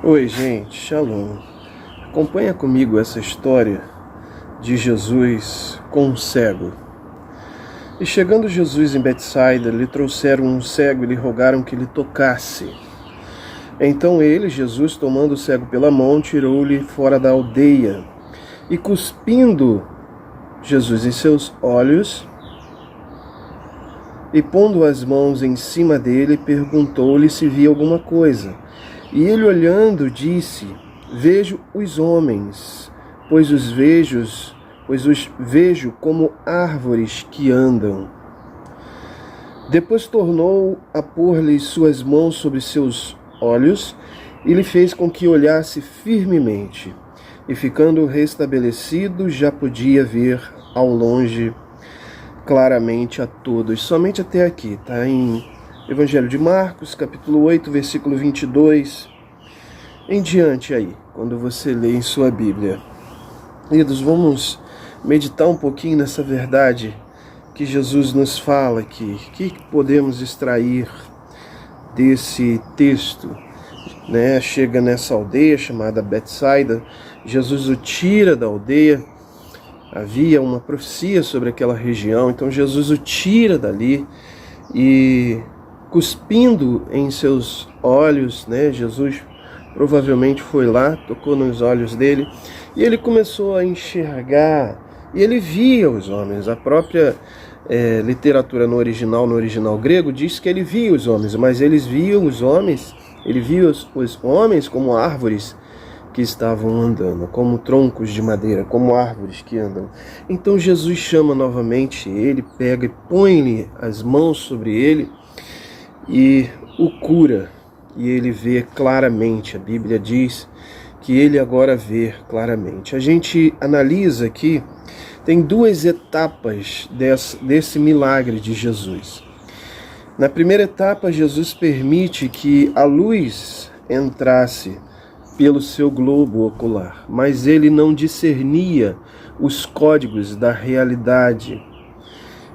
Oi, gente, Shalom. Acompanha comigo essa história de Jesus com um cego. E chegando Jesus em Betsaida, lhe trouxeram um cego e lhe rogaram que lhe tocasse. Então ele, Jesus, tomando o cego pela mão, tirou-lhe fora da aldeia. E cuspindo Jesus em seus olhos, e pondo as mãos em cima dele, perguntou-lhe se via alguma coisa. E ele, olhando, disse: Vejo os homens, pois os vejo como árvores que andam. Depois tornou a pôr-lhe suas mãos sobre seus olhos e lhe fez com que olhasse firmemente. E ficando restabelecido, já podia ver ao longe claramente a todos. Somente até aqui, está em Evangelho de Marcos, capítulo 8, versículo 22, em diante aí, quando você lê em sua Bíblia. Queridos, vamos meditar um pouquinho nessa verdade que Jesus nos fala aqui. O que podemos extrair desse texto? Chega nessa aldeia chamada Betsaida, Jesus o tira da aldeia. Havia uma profecia sobre aquela região, então Jesus o tira dali e, cuspindo em seus olhos, Jesus provavelmente foi lá, tocou nos olhos dele, e ele começou a enxergar, e ele via os homens. A própria literatura no original grego, diz que ele via os homens, mas ele via os homens como árvores que estavam andando, como troncos de madeira, como árvores que andam. Então Jesus chama novamente ele, pega e põe-lhe as mãos sobre ele e o cura. E ele vê claramente, a Bíblia diz que ele agora vê claramente. A gente analisa aqui, tem duas etapas desse milagre de Jesus. Na primeira etapa, Jesus permite que a luz entrasse pelo seu globo ocular, mas ele não discernia os códigos da realidade.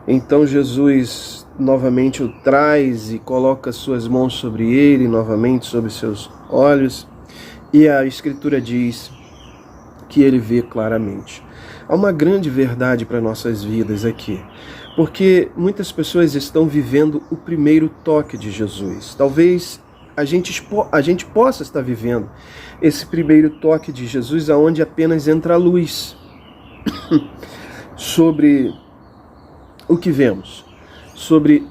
Então Jesus novamente o traz e coloca suas mãos sobre ele, novamente sobre seus olhos, e a Escritura diz que ele vê claramente. Há uma grande verdade para nossas vidas aqui, porque muitas pessoas estão vivendo o primeiro toque de Jesus. Talvez a gente possa estar vivendo esse primeiro toque de Jesus, aonde apenas entra a luz sobre o que vemos, sobre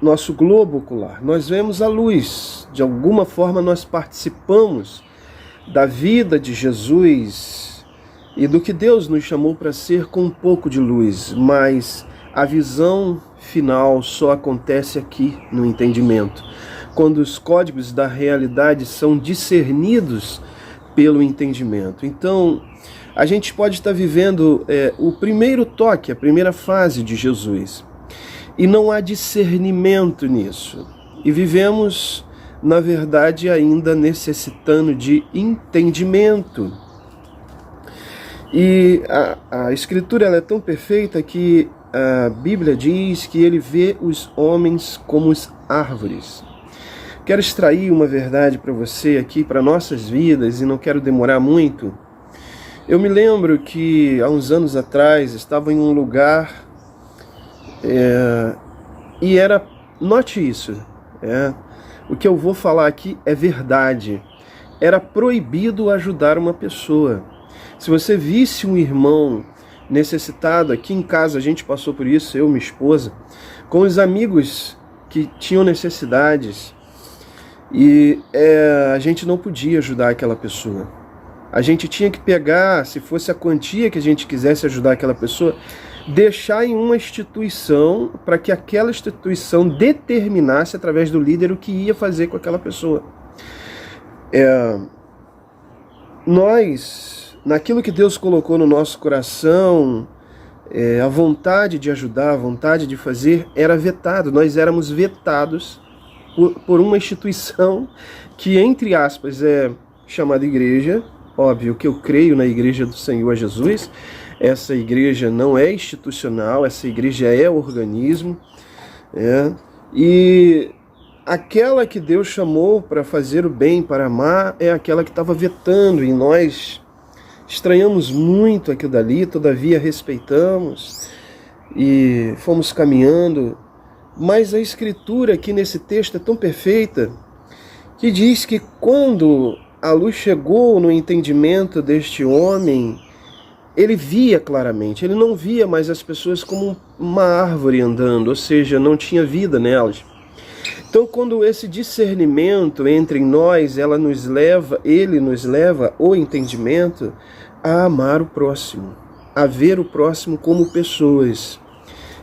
nosso globo ocular. Nós vemos a luz, de alguma forma nós participamos da vida de Jesus e do que Deus nos chamou para ser com um pouco de luz, mas a visão final só acontece aqui no entendimento, quando os códigos da realidade são discernidos pelo entendimento. Então, a gente pode estar vivendo o primeiro toque, a primeira fase de Jesus, e não há discernimento nisso. E vivemos, na verdade, ainda necessitando de entendimento. E a Escritura ela é tão perfeita que a Bíblia diz que ele vê os homens como as árvores. Quero extrair uma verdade para você aqui, para nossas vidas, e não quero demorar muito. Eu me lembro que há uns anos atrás estava em um lugar e era, note isso, o que eu vou falar aqui é verdade. Era proibido ajudar uma pessoa. Se você visse um irmão necessitado, aqui em casa a gente passou por isso, eu e minha esposa, com os amigos que tinham necessidades, e a gente não podia ajudar aquela pessoa. A gente tinha que pegar, se fosse a quantia que a gente quisesse ajudar aquela pessoa, deixar em uma instituição para que aquela instituição determinasse através do líder o que ia fazer com aquela pessoa. Nós, naquilo que Deus colocou no nosso coração, a vontade de ajudar, a vontade de fazer, era vetado. Nós éramos vetados por uma instituição que, entre aspas, é chamada igreja. Óbvio que eu creio na igreja do Senhor Jesus. Essa igreja não é institucional, essa igreja é organismo. E aquela que Deus chamou para fazer o bem, para amar, é aquela que estava vetando, e nós estranhamos muito aquilo dali, todavia respeitamos e fomos caminhando. Mas a Escritura aqui nesse texto é tão perfeita que diz que quando a luz chegou no entendimento deste homem, ele via claramente, ele não via mais as pessoas como uma árvore andando, ou seja, não tinha vida nelas. Então, quando esse discernimento entra em nós, ele nos leva ao entendimento a amar o próximo, a ver o próximo como pessoas,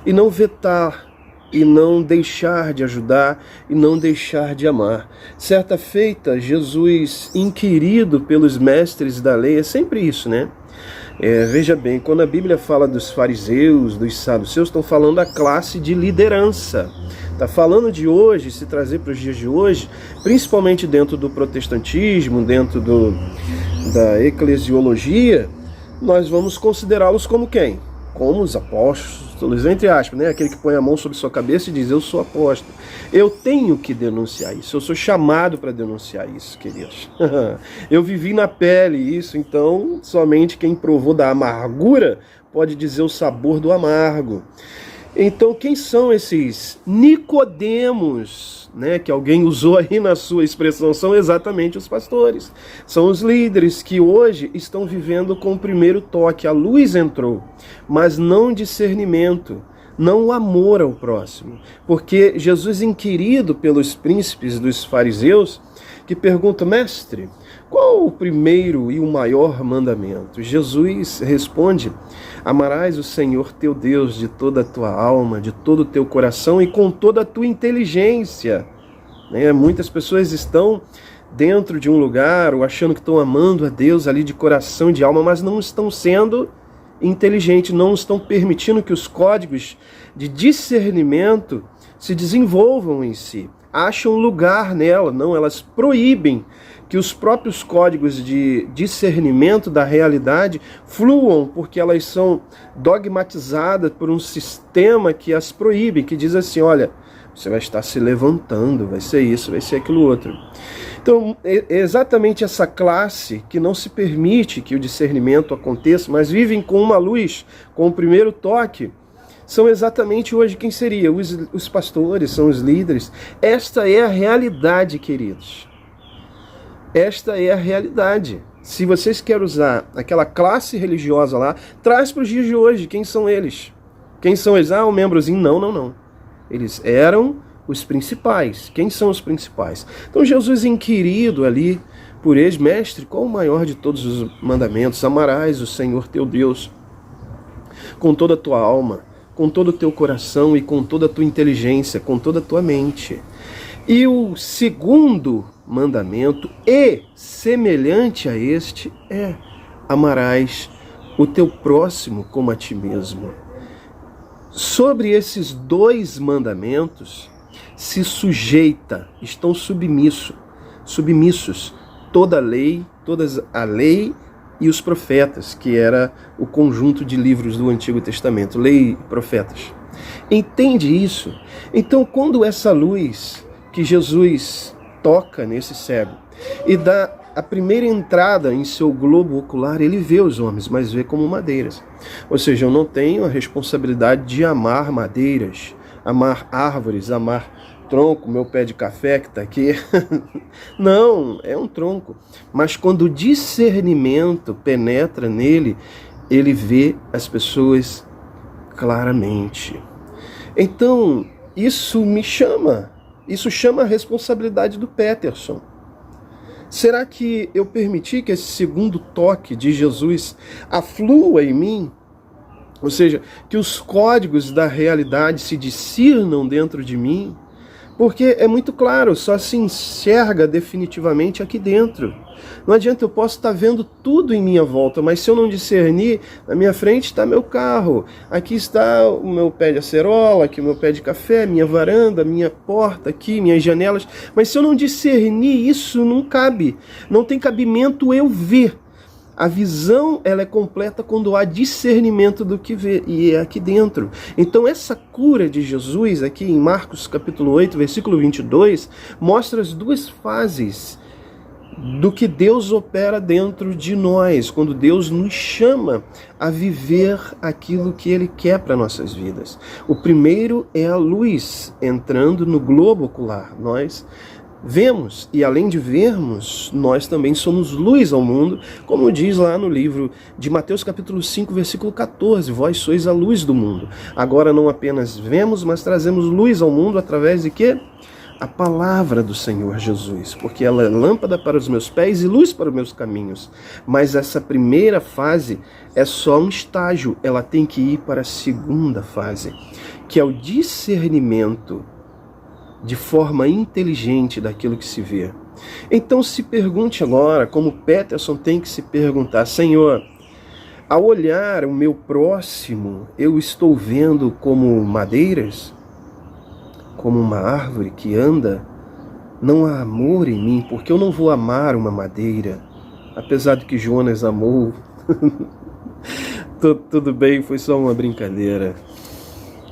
e não vetar, e não deixar de ajudar, e não deixar de amar. Certa feita, Jesus, inquirido pelos mestres da lei, é sempre isso, né? Veja bem, quando a Bíblia fala dos fariseus, dos saduceus, estão falando da classe de liderança. Está falando de hoje, se trazer para os dias de hoje, principalmente dentro do protestantismo, dentro da eclesiologia, nós vamos considerá-los como quem? Como os apóstolos, entre aspas, né? Aquele que põe a mão sobre sua cabeça e diz, eu sou apóstolo. Eu tenho que denunciar isso, eu sou chamado para denunciar isso, queridos. Eu vivi na pele isso, então somente quem provou da amargura pode dizer o sabor do amargo. Então, quem são esses Nicodemos, né, que alguém usou aí na sua expressão? São exatamente os pastores. São os líderes que hoje estão vivendo com o primeiro toque. A luz entrou, mas não discernimento, não o amor ao próximo. Porque Jesus, inquirido pelos príncipes dos fariseus, que pergunta, mestre, qual o primeiro e o maior mandamento? Jesus responde, amarás o Senhor teu Deus de toda a tua alma, de todo o teu coração e com toda a tua inteligência. Muitas pessoas estão dentro de um lugar ou achando que estão amando a Deus ali de coração e de alma, mas não estão sendo inteligentes, não estão permitindo que os códigos de discernimento se desenvolvam em si. Acham lugar nela, não, elas proíbem que os próprios códigos de discernimento da realidade fluam, porque elas são dogmatizadas por um sistema que as proíbe, que diz assim, olha, você vai estar se levantando, vai ser isso, vai ser aquilo outro. Então, é exatamente essa classe que não se permite que o discernimento aconteça, mas vivem com uma luz, com o primeiro toque, são exatamente hoje quem seria? Os pastores, são os líderes. Esta é a realidade, queridos. Esta é a realidade. Se vocês querem usar aquela classe religiosa lá, traz para os dias de hoje. Quem são eles? Quem são eles? Ah, um membrozinho. Não. Eles eram os principais. Quem são os principais? Então Jesus, inquirido ali por eles, mestre, qual o maior de todos os mandamentos? Amarás o Senhor teu Deus com toda a tua alma, com todo o teu coração e com toda a tua inteligência, com toda a tua mente. E o segundo mandamento, e semelhante a este, é amarás o teu próximo como a ti mesmo. Sobre esses dois mandamentos se sujeita, estão submissos toda a lei e os profetas, que era o conjunto de livros do Antigo Testamento, lei e profetas. Entende isso? Então, quando essa luz que Jesus toca nesse cego e dá a primeira entrada em seu globo ocular, ele vê os homens, mas vê como madeiras. Ou seja, eu não tenho a responsabilidade de amar madeiras, amar árvores, amar tronco, meu pé de café que está aqui. Não, é um tronco. Mas quando o discernimento penetra nele, ele vê as pessoas claramente. Então, isso chama a responsabilidade do Peterson. Será que eu permiti que esse segundo toque de Jesus aflua em mim? Ou seja, que os códigos da realidade se discernam dentro de mim? Porque é muito claro, só se enxerga definitivamente aqui dentro. Não adianta, eu posso estar vendo tudo em minha volta, mas se eu não discernir, na minha frente está meu carro, aqui está o meu pé de acerola, aqui o meu pé de café, minha varanda, minha porta aqui, minhas janelas. Mas se eu não discernir, isso não cabe. Não tem cabimento eu ver. A visão, ela é completa quando há discernimento do que vê, e é aqui dentro. Então essa cura de Jesus, aqui em Marcos capítulo 8, versículo 22, mostra as duas fases do que Deus opera dentro de nós, quando Deus nos chama a viver aquilo que Ele quer para nossas vidas. O primeiro é a luz entrando no globo ocular. Nós vemos, e além de vermos, nós também somos luz ao mundo, como diz lá no livro de Mateus capítulo 5, versículo 14, vós sois a luz do mundo. Agora não apenas vemos, mas trazemos luz ao mundo através de quê? A palavra do Senhor Jesus, porque ela é lâmpada para os meus pés e luz para os meus caminhos. Mas essa primeira fase é só um estágio, ela tem que ir para a segunda fase, que é o discernimento de forma inteligente daquilo que se vê. Então se pergunte agora, como Peterson tem que se perguntar: Senhor, ao olhar o meu próximo, eu estou vendo como madeiras? Como uma árvore que anda? Não há amor em mim, porque eu não vou amar uma madeira, apesar de que Jonas amou. Tudo bem, foi só uma brincadeira.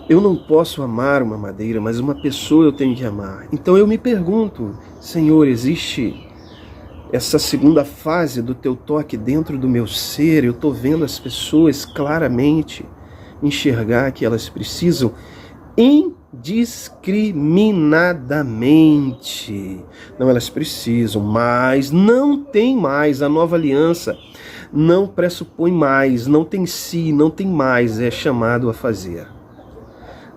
Eu não posso amar uma madeira, mas uma pessoa eu tenho que amar. Então eu me pergunto: Senhor, existe essa segunda fase do teu toque dentro do meu ser? Eu estou vendo as pessoas claramente enxergar que elas precisam indiscriminadamente. Não, elas precisam, mas não tem mais. A nova aliança não pressupõe mais, não tem si, não tem mais, é chamado a fazer.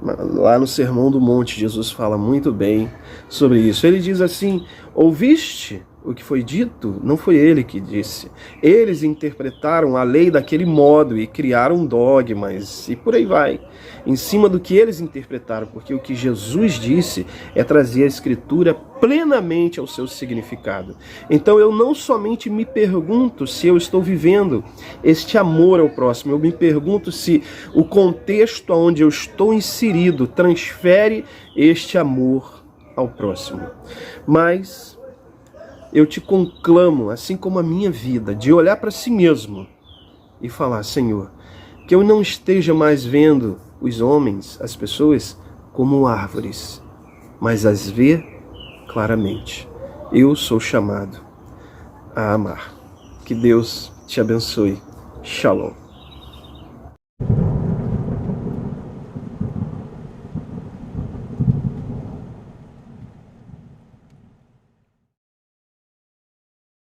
Lá no Sermão do Monte, Jesus fala muito bem sobre isso. Ele diz assim: ouviste o que foi dito? Não foi ele que disse. Eles interpretaram a lei daquele modo e criaram dogmas, e por aí vai, em cima do que eles interpretaram, porque o que Jesus disse é trazer a Escritura plenamente ao seu significado. Então eu não somente me pergunto se eu estou vivendo este amor ao próximo, eu me pergunto se o contexto onde eu estou inserido transfere este amor ao próximo. Mas eu te conclamo, assim como a minha vida, de olhar para si mesmo e falar: Senhor, que eu não esteja mais vendo os homens, as pessoas, como árvores, mas as ver claramente. Eu sou chamado a amar. Que Deus te abençoe. Shalom.